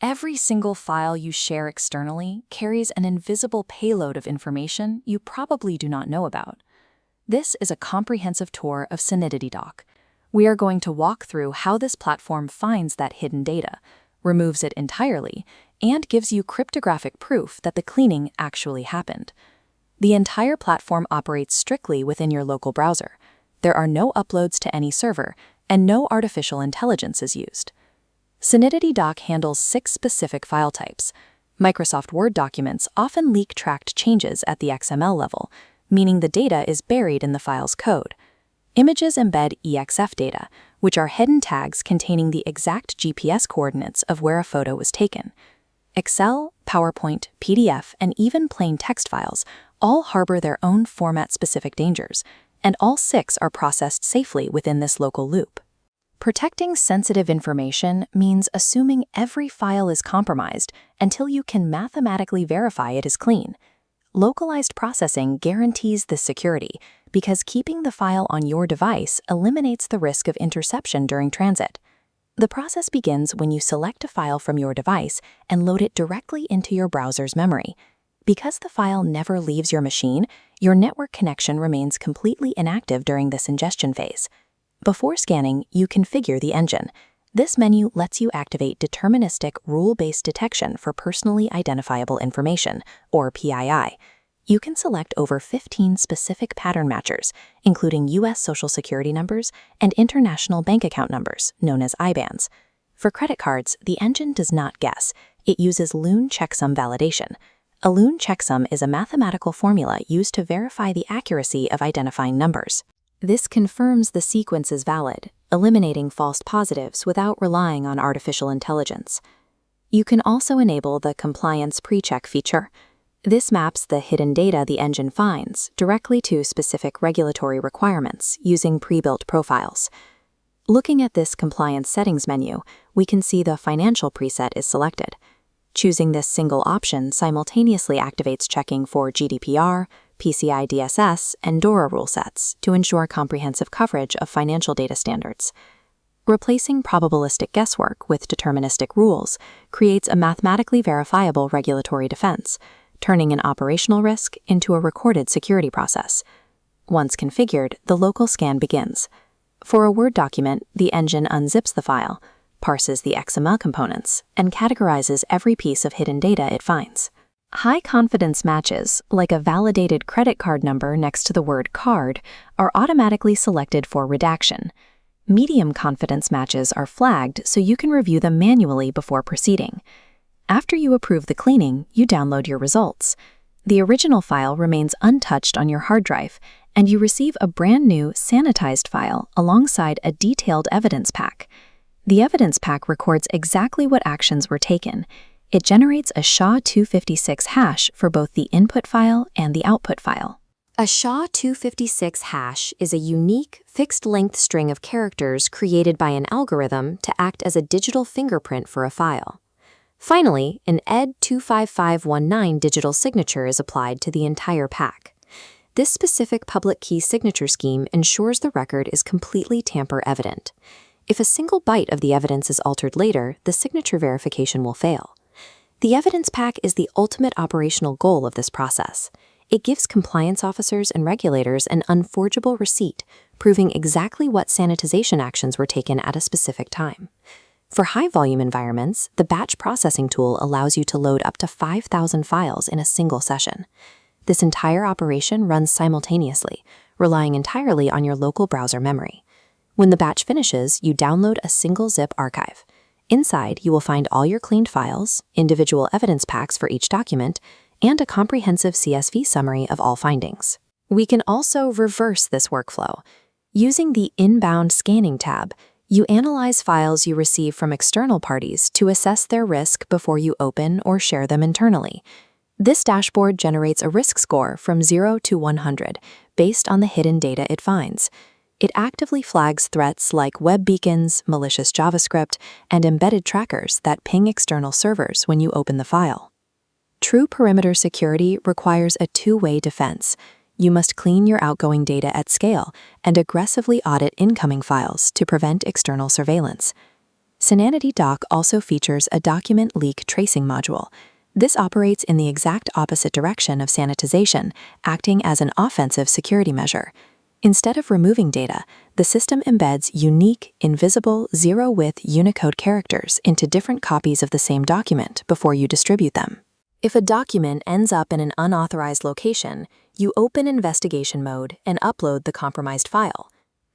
Every single file you share externally carries an invisible payload of information you probably do not know about. This is a comprehensive tour of SanitiDoc. We are going to walk through how this platform finds that hidden data, removes it entirely, and gives you cryptographic proof that the cleaning actually happened. The entire platform operates strictly within your local browser. There are no uploads to any server, and no artificial intelligence is used. SanitiDoc handles 6 specific file types. Microsoft Word documents often leak tracked changes at the XML level, meaning the data is buried in the file's code. Images embed EXF data, which are hidden tags containing the exact GPS coordinates of where a photo was taken. Excel, PowerPoint, PDF, and even plain text files all harbor their own format-specific dangers, and all 6 are processed safely within this local loop. Protecting sensitive information means assuming every file is compromised until you can mathematically verify it is clean. Localized processing guarantees this security because keeping the file on your device eliminates the risk of interception during transit. The process begins when you select a file from your device and load it directly into your browser's memory. Because the file never leaves your machine, your network connection remains completely inactive during this ingestion phase. Before scanning, you configure the engine. This menu lets you activate deterministic rule-based detection for personally identifiable information, or PII. You can select over 15 specific pattern matchers, including U.S. Social Security numbers and international bank account numbers, known as IBANs. For credit cards, the engine does not guess. It uses Loon checksum validation. A Loon checksum is a mathematical formula used to verify the accuracy of identifying numbers. This confirms the sequence is valid, eliminating false positives without relying on artificial intelligence. You can also enable the Compliance Pre-Check feature. This maps the hidden data the engine finds directly to specific regulatory requirements using pre-built profiles. Looking at this compliance settings menu, we can see the financial preset is selected. Choosing this single option simultaneously activates checking for GDPR, PCI-DSS, and DORA rule sets to ensure comprehensive coverage of financial data standards. Replacing probabilistic guesswork with deterministic rules creates a mathematically verifiable regulatory defense, turning an operational risk into a recorded security process. Once configured, the local scan begins. For a Word document, the engine unzips the file, parses the XML components, and categorizes every piece of hidden data it finds. High-confidence matches, like a validated credit card number next to the word card, are automatically selected for redaction. Medium-confidence matches are flagged so you can review them manually before proceeding. After you approve the cleaning, you download your results. The original file remains untouched on your hard drive, and you receive a brand new sanitized file alongside a detailed evidence pack. The evidence pack records exactly what actions were taken. It generates a SHA-256 hash for both the input file and the output file. A SHA-256 hash is a unique, fixed-length string of characters created by an algorithm to act as a digital fingerprint for a file. Finally, an ED25519 digital signature is applied to the entire pack. This specific public key signature scheme ensures the record is completely tamper-evident. If a single byte of the evidence is altered later, the signature verification will fail. The evidence pack is the ultimate operational goal of this process. It gives compliance officers and regulators an unforgeable receipt, proving exactly what sanitization actions were taken at a specific time. For high-volume environments, the batch processing tool allows you to load up to 5,000 files in a single session. This entire operation runs simultaneously, relying entirely on your local browser memory. When the batch finishes, you download a single zip archive. Inside, you will find all your cleaned files, individual evidence packs for each document, and a comprehensive CSV summary of all findings. We can also reverse this workflow. Using the Inbound Scanning tab, you analyze files you receive from external parties to assess their risk before you open or share them internally. This dashboard generates a risk score from 0 to 100 based on the hidden data it finds. It actively flags threats like web beacons, malicious JavaScript, and embedded trackers that ping external servers when you open the file. True perimeter security requires a two-way defense. You must clean your outgoing data at scale and aggressively audit incoming files to prevent external surveillance. SanitiDoc also features a document leak tracing module. This operates in the exact opposite direction of sanitization, acting as an offensive security measure. Instead of removing data, the system embeds unique, invisible, zero-width Unicode characters into different copies of the same document before you distribute them. If a document ends up in an unauthorized location, you open investigation mode and upload the compromised file.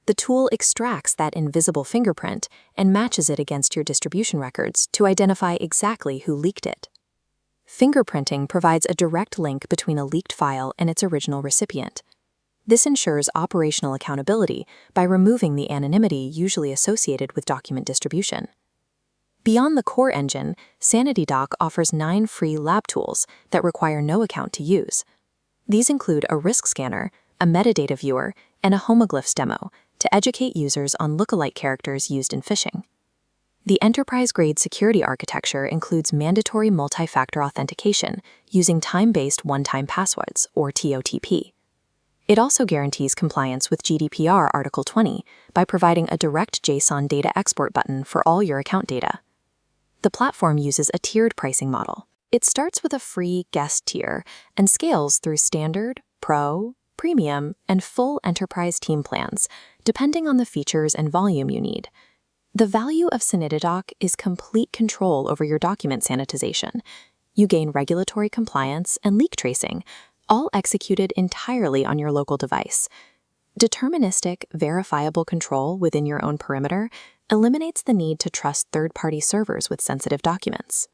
The tool extracts that invisible fingerprint and matches it against your distribution records to identify exactly who leaked it. Fingerprinting provides a direct link between a leaked file and its original recipient. This ensures operational accountability by removing the anonymity usually associated with document distribution. Beyond the core engine, SanitiDoc offers 9 free lab tools that require no account to use. These include a risk scanner, a metadata viewer, and a homoglyphs demo to educate users on lookalike characters used in phishing. The enterprise-grade security architecture includes mandatory multi-factor authentication using time-based one-time passwords, or TOTP. It also guarantees compliance with GDPR Article 20 by providing a direct JSON data export button for all your account data. The platform uses a tiered pricing model. It starts with a free guest tier and scales through standard, pro, premium, and full enterprise team plans, depending on the features and volume you need. The value of SanitiDoc is complete control over your document sanitization. You gain regulatory compliance and leak tracing, all executed entirely on your local device. Deterministic, verifiable control within your own perimeter eliminates the need to trust third-party servers with sensitive documents.